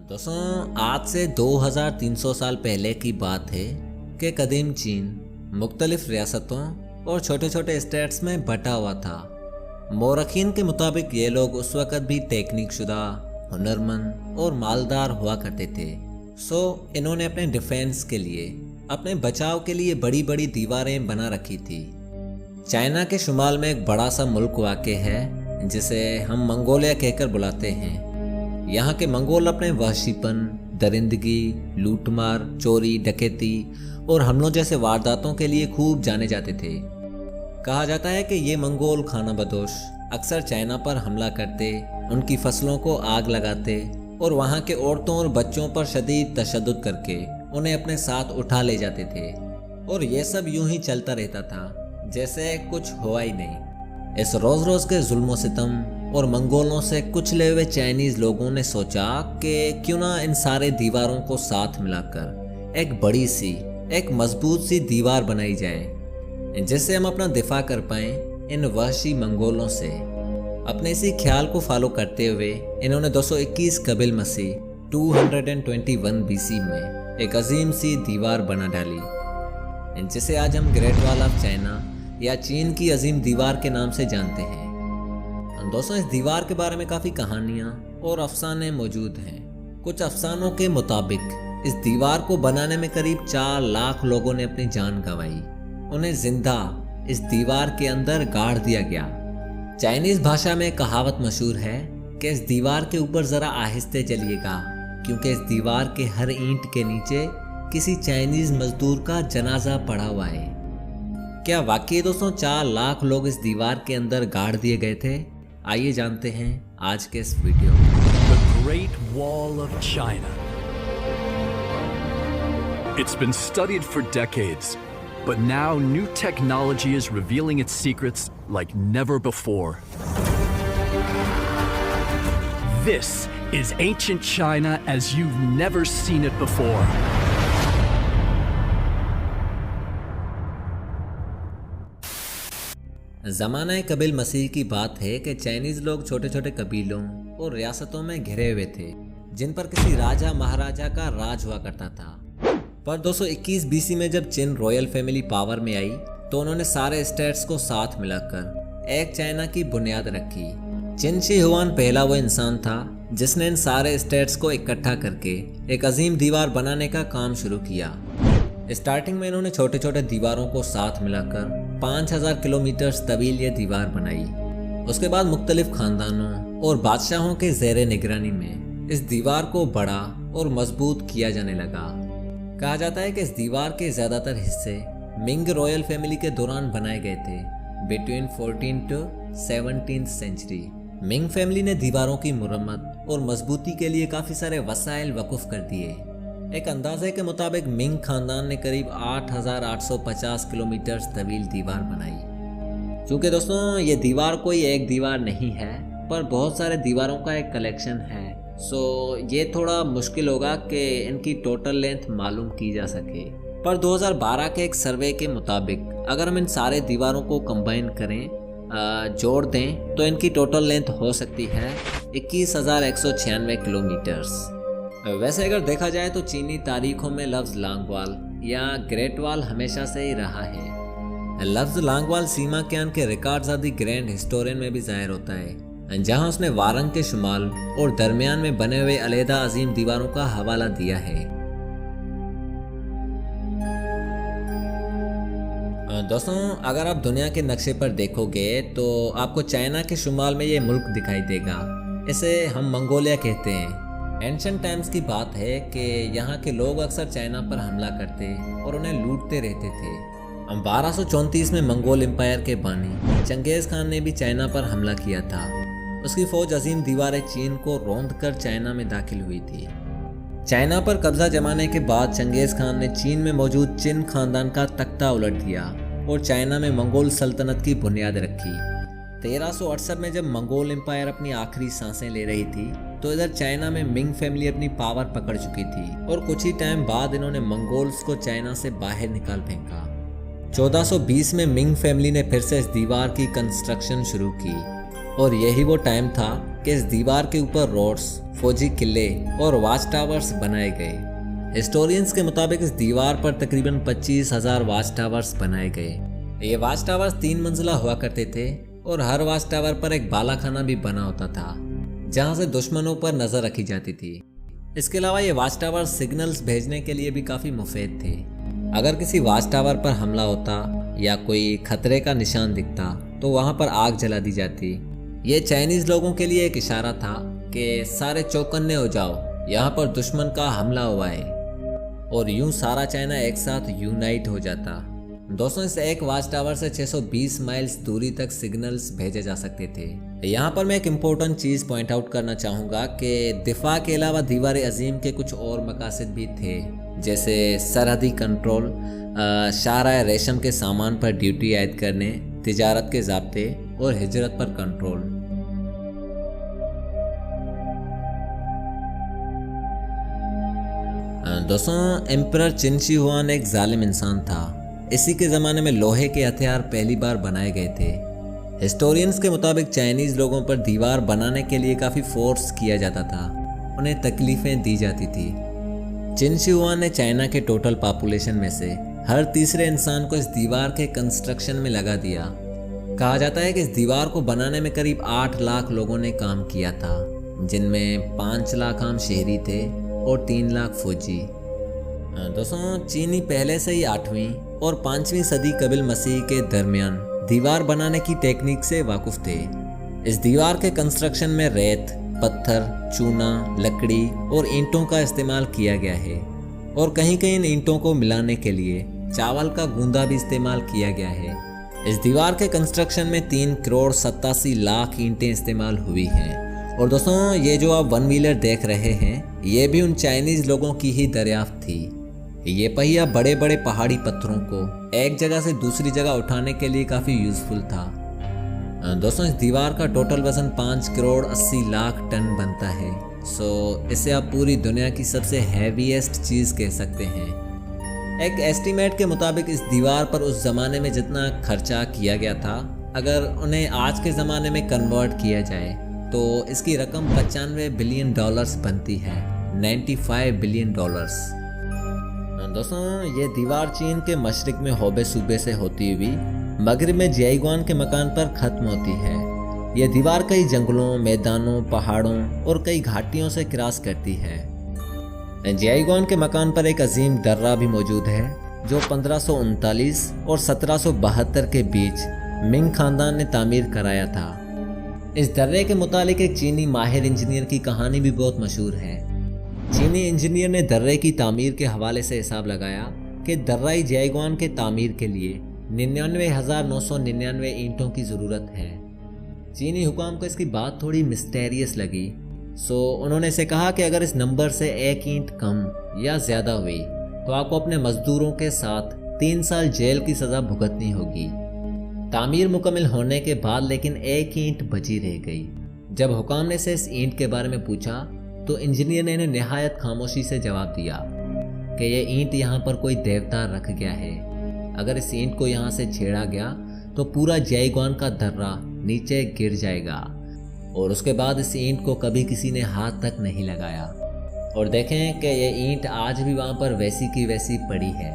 दोस्तों आज से 2300 साल पहले की बात है कि कदीम चीन मुख्तलिफ रियासतों और छोटे छोटे स्टेट्स में बटा हुआ था। मौरखीन के मुताबिक ये लोग उस वक़्त भी टेक्निक शुदा, हुनरमंद और मालदार हुआ करते थे। इन्होंने अपने डिफेंस के लिए, अपने बचाव के लिए बड़ी बड़ी दीवारें बना रखी थी। चाइना के शुमाल में एक बड़ा सा मुल्क वाक़ है जिसे हम मंगोलिया कहकर बुलाते हैं। यहाँ के मंगोल अपने वहशीपन, दरिंदगी, लूटमार, चोरी, डकैती और हमलों जैसे वारदातों के लिए खूब जाने जाते थे। कहा जाता है कि ये मंगोल खाना बदोश अक्सर चाइना पर हमला करते, उनकी फसलों को आग लगाते और वहाँ के औरतों और बच्चों पर शदीद तशद्दुद करके उन्हें अपने साथ उठा ले जाते थे। और ये सब यूं ही चलता रहता था जैसे कुछ हुआ ही नहीं। इस रोज़ रोज़ के जुल्म सितम और मंगोलों से कुचले हुए चाइनीज़ लोगों ने सोचा कि क्यों ना इन सारे दीवारों को साथ मिलाकर एक बड़ी सी, एक मजबूत सी दीवार बनाई जाए जिससे हम अपना दिफा कर पाएँ इन वहशी मंगोलों से। अपने इसी ख्याल को फॉलो करते हुए इन्होंने 221 कबील मसीह 221 BC में एक अजीम सी दीवार बना डाली जिसे आज हम ग्रेट वॉल ऑफ चाइना या चीन की अजीम दीवार के नाम से जानते हैं। दोस्तों इस दीवार के बारे में काफ़ी कहानियाँ और अफसाने मौजूद हैं। कुछ अफसानों के मुताबिक इस दीवार को बनाने में करीब 4 लाख लोगों ने अपनी जान गंवाई। उन्हें जिंदा इस दीवार के अंदर गाड़ दिया गया। चाइनीज़ भाषा में कहावत मशहूर है कि इस दीवार के ऊपर ज़रा आहिस्ते चलिएगा क्योंकि इस दीवार के हर ईंट के नीचे किसी चाइनीज़ मजदूर का जनाजा पड़ा हुआ है। क्या वाकई दोस्तों 4 लाख लोग इस दीवार के अंदर गाड़ दिए गए थे? आइए जानते हैं आज के इस वीडियो में। The Great Wall of China. It's been studied for decades, but now new technology is revealing its secrets like never before. This is ancient China as you've never seen it before. ज़माना कबील मसीह की बात है कि Chinese लोग छोटे छोटे कबीलों और रियासतों में घिरे हुए थे जिन पर किसी राजा महाराजा का राज हुआ करता था। पर 221 BC में जब चिन रॉयल फैमिली पावर में आई तो उन्होंने सारे स्टेट्स को साथ मिलाकर एक चाइना की बुनियाद रखी। चिन शी हुआन पहला वो इंसान था जिसने इन सारे स्टेट्स को इकट्ठा करके एक अजीम दीवार बनाने का काम शुरू किया। स्टार्टिंग में इन्होंने छोटे छोटे दीवारों को साथ मिलाकर 5000 किलोमीटर तवील ये दीवार बनाई। उसके बाद मुख्तलिफ खानदानों और बादशाहों के ज़ेरे निगरानी में इस दीवार को बड़ा और मजबूत किया जाने लगा। कहा जाता है कि इस दीवार के ज़्यादातर हिस्से मिंग रॉयल फैमिली के दौरान बनाए गए थे, between 14 to 17th century. Ming family ने दीवारों की मुरम्मत और मजबूती के लिए काफ़ी सारे वसाइल वक़ुफ़ कर दिए। एक अंदाजे के मुताबिक मिंग खानदान ने करीब 8850 किलोमीटर तवील दीवार बनाई। चूँकि दोस्तों ये दीवार कोई एक दीवार नहीं है पर बहुत सारे दीवारों का एक कलेक्शन है, ये थोड़ा मुश्किल होगा कि इनकी टोटल लेंथ मालूम की जा सके। पर 2012 के एक सर्वे के मुताबिक अगर हम इन सारे दीवारों को कंबाइन करें, जोड़ दें तो इनकी टोटल लेंथ हो सकती है 21,196 किलोमीटर्स। वैसे अगर देखा जाए तो चीनी तारीखों में लफ्ज़ लांगवाल या ग्रेट वॉल हमेशा से ही रहा है। लफ्ज़ लांगवाल सीमा क्यान के रिकॉर्ड्स आदि ग्रैंड हिस्टोरियन में भी ज़ाहिर होता है जहां उसने वारंग के शुमाल और दरमियान में बने हुए अलहदा अजीम दीवारों का हवाला दिया है। दोस्तों अगर आप दुनिया के नक्शे पर देखोगे तो आपको चाइना के शुमाल में ये मुल्क दिखाई देगा। इसे हम मंगोलिया कहते हैं। एंशिएंट टाइम्स की बात है कि यहाँ के लोग अक्सर चाइना पर हमला करते और उन्हें लूटते रहते थे। 1234 में मंगोल एम्पायर के बानी चंगेज़ खान ने भी चाइना पर हमला किया था। उसकी फौज अजीम दीवार चीन को रौंद कर चाइना में दाखिल हुई थी। चाइना पर कब्जा जमाने के बाद चंगेज़ खान ने चीन में मौजूद चिन खानदान का तख्ता उलट दिया और चाइना में मंगोल सल्तनत की बुनियाद रखी। 1368 में जब मंगोल एम्पायर अपनी आखिरी सांसें ले रही थी तो इधर चाइना में मिंग फैमिली अपनी पावर पकड़ चुकी थी और कुछ ही टाइम बाद इन्होंने मंगोल्स को चाइना से बाहर निकाल फेंका। 1420 में मिंग फैमिली ने फिर से इस दीवार की कंस्ट्रक्शन शुरू की और यही वो टाइम था कि इस दीवार के ऊपर रोड्स, फौजी किले और वाच टावर्स बनाए गए। हिस्टोरियंस के मुताबिक इस दीवार पर तकरीबन 25,000 वाच टावर्स बनाए गए। ये वाच टावर्स 3 मंजिला हुआ करते थे और हर वाच टावर पर एक बालाखाना भी बना होता था जहां से दुश्मनों पर नजर रखी जाती थी। इसके अलावा ये वाच टावर सिग्नल्स भेजने के लिए भी काफ़ी मुफीद थे। अगर किसी वाच टावर पर हमला होता या कोई खतरे का निशान दिखता तो वहां पर आग जला दी जाती। ये चाइनीज़ लोगों के लिए एक इशारा था कि सारे चौकन्ने हो जाओ, यहाँ पर दुश्मन का हमला हुआ है, और यूं सारा चाइना एक साथ यूनाइट हो जाता। दोस्तों, इस एक वाच टावर से 620 माइल्स दूरी तक सिग्नल्स भेजे जा सकते थे। यहाँ पर मैं एक इम्पोर्टेंट चीज़ पॉइंट आउट करना चाहूँगा कि दिफा के अलावा दीवार अजीम के कुछ और मकासद भी थे, जैसे सरहदी कंट्रोल, शाहराह रेशम के सामान पर ड्यूटी आयद करने, तिजारत के ज़ाब्ते और हिजरत पर कंट्रोल। दोस्तों, एम्परर चिन शी हुआन एक जालिम इंसान था। इसी के ज़माने में लोहे के हथियार पहली बार बनाए गए थे। हिस्टोरियंस के मुताबिक चाइनीज़ लोगों पर दीवार बनाने के लिए काफ़ी फोर्स किया जाता था, उन्हें तकलीफ़ें दी जाती थी। चिन शी हुआन ने चाइना के टोटल पॉपुलेशन में से हर तीसरे इंसान को इस दीवार के कंस्ट्रक्शन में लगा दिया। कहा जाता है कि इस दीवार को बनाने में करीब 8 लाख लोगों ने काम किया था, जिनमें 5 लाख आम शहरी थे और 3 लाख फौजी। दोस्तों, चीनी पहले से ही 8वीं और 5वीं सदी कबिल मसीह के दरमियान दीवार बनाने की टेक्निक से वाकिफ थे। इस दीवार के कंस्ट्रक्शन में रेत, पत्थर, चूना, लकड़ी और ईंटों का इस्तेमाल किया गया है, और कहीं कहीं इन ईंटों को मिलाने के लिए चावल का गूंदा भी इस्तेमाल किया गया है। इस दीवार के कंस्ट्रक्शन में 3 करोड़ 87 लाख ईंटें इस्तेमाल हुई हैं। और दोस्तों, ये जो आप 1 व्हीलर देख रहे हैं, ये भी उन चाइनीज़ लोगों की ही दरियाफ्त थी। ये पहिया बड़े बड़े पहाड़ी पत्थरों को एक जगह से दूसरी जगह उठाने के लिए काफ़ी यूज़फुल था। दोस्तों, इस दीवार का टोटल वज़न 5 करोड़ 80 लाख टन बनता है। इसे आप पूरी दुनिया की सबसे हैवीएस्ट चीज़ कह सकते हैं। एक एस्टीमेट के मुताबिक इस दीवार पर उस ज़माने में जितना खर्चा किया गया था, अगर उन्हें आज के ज़माने में कन्वर्ट किया जाए तो इसकी रकम $95 बिलियन बनती है, $95 बिलियन। दोस्तों, ये दीवार चीन के मशरिक में होबे सूबे से होती हुई मगरिब में जियाईगुआन के मकान पर ख़त्म होती है। यह दीवार कई जंगलों, मैदानों, पहाड़ों और कई घाटियों से क्रॉस करती है। जियाईगुआन के मकान पर एक अजीम दर्रा भी मौजूद है जो 1539 और 1772 के बीच मिंग खानदान ने तामीर कराया था। इस दर्रे के मुतालिक एक चीनी माहिर इंजीनियर की कहानी भी बहुत मशहूर है। चीनी इंजीनियर ने दर्रे की तामीर के हवाले से हिसाब लगाया कि दर्राई जियाईगुआन के तामीर के लिए 99,999 ईंटों की ज़रूरत है। चीनी हुकाम को इसकी बात थोड़ी मिस्टेरियस लगी, उन्होंने इसे कहा कि अगर इस नंबर से 1 ईंट कम या ज़्यादा हुई तो आपको अपने मजदूरों के साथ 3 साल जेल की सज़ा भुगतनी होगी। तामीर मुकम्मल होने के बाद लेकिन 1 ईंट बची रह गई। जब हुकाम ने से इस ईंट के बारे में पूछा तो इंजीनियर ने इन्हें निहायत खामोशी से जवाब दिया कि यह ईंट यहाँ पर कोई देवता रख गया है। अगर इस ईंट को यहाँ से छेड़ा गया तो पूरा जियाईगुआन का दर्रा नीचे गिर जाएगा, और उसके बाद इस ईंट को कभी किसी ने हाथ तक नहीं लगाया। और देखें कि ये ईंट आज भी वहाँ पर वैसी की वैसी पड़ी है।